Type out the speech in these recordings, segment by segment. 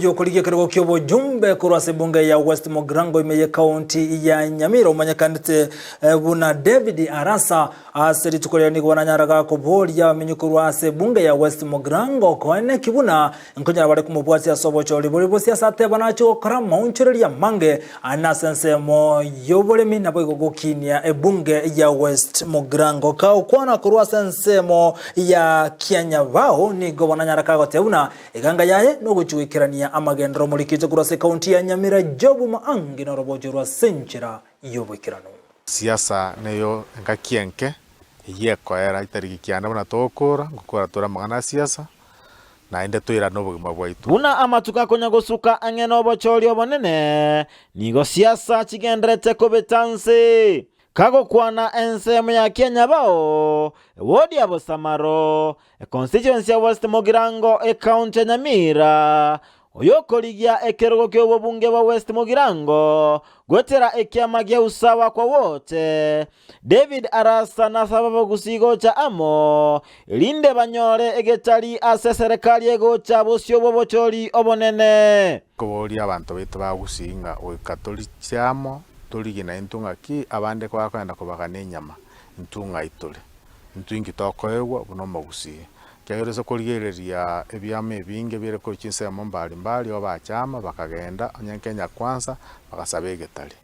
Yokuligia kidogo kyobo jumbe kurwase bunge ya West Mogrango imeye kaunti ya Nyamira umanyakandite buna David Arasa asiri tukolera ni wananyaraga kubolia minyikurwase bunge ya West Mogrango koene kibuna nkonyara bari kumubwati asobo choli bolibo siasate banacho karama unchirelia mange anasense mo yobolemi nabo igogokinia ebunge ya West Mogrango kao kwana kurwase nsemo ya Kianyavao ni gwananyaraga gotebuna iganga yaye no guchuikirania amagendro mulikije kurase kaunti ya Nyamira Jobu Maangi na robojurwa senchira yobikirano siasa neyo ngakienke yeko era itariki kiana bana tokora gukora tora magana siasa na ende toira no bugima bwaitu una amatuka konya gosuka angeno bochori obonene nigo siasa chigendrete kobetanse kago kwana ensemo ya Kianyavao wodi abo Samaro constituency ya West Mogrango county Nyamira oyokoligia ekerogo kyobo bunge wa West Mogrango gwetera ekiama gya usawa kwa wote David Arasa na sababu gusigo cha amo linde banyore egetali ase serikali ego cha bosyo bobochori obonene kobori abantu betu bagusinga okatoli cyamo tuligina intunga ki abande kwa kwenda kubagana inyama intunga itole intungi tokoewa bunomba gusiye kyagirese kurigereria ebyame binge bire ko kinse mbali mbali obachama bakagenda Kenya kwanza bakasabe getali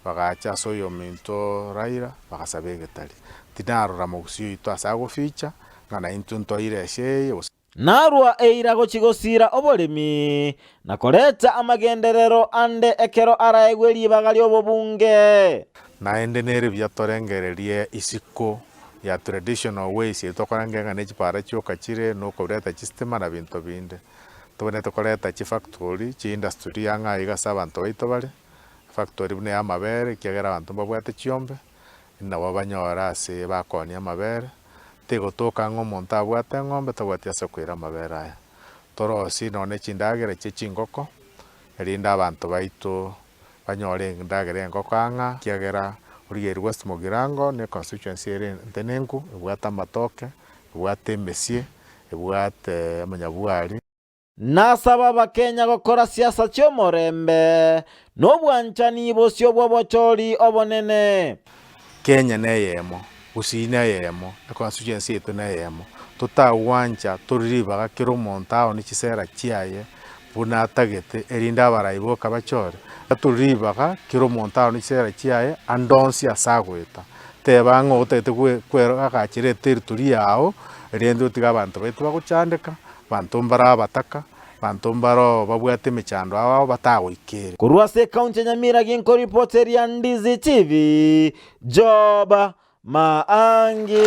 bagacha soyo minto Raila bakasabe getali tinarura mugusiyo ito asago ficha ngana intunto iresheye narwa eirago chigosira obolemi nakoleta amagenderero ande ekero araegweli bagali obobunge naende nere byatorengererie isiko ya traditional ways yetokoranga ne chipara choka chire no koreta systema na bintu binde tubone tokoreta chi factory chi industry yanga igasa abantu baito bale factory bune amabere kyagera abantu babwate chiombe na babanyora ase bakonia amabere tego toka ngomonta bwate ngombe tobwate ase kwira amabere aya torosi none chindagere che chingoko erinda abantu baito banyore ndagere ngoko anga kyagera Uriye West Mogrango ne constituency ere ntenengu ebwata matoke ebwate mesie ebwate amanyabwari nasaba bakenya gukora siasa cyo morembe no bwanchani bosyo bwobochori obonene Kenya neyemo usine yemo constituency eto neyemo tutawanja turiribaga kiro montao ni kisera chiaye buna tagete erinda baraibo kabachore aturibaga kiro montao ni kisera chiaye andonsi asagweta tebango otete kwera agachire territory yao erendo tiga abantu betu baguchandika bantu mbara bataka bantu mbaro babwate mechando abo batagoikere kurwase county Nyamira ginko reporter ya Ndizi TV Joba Maangi.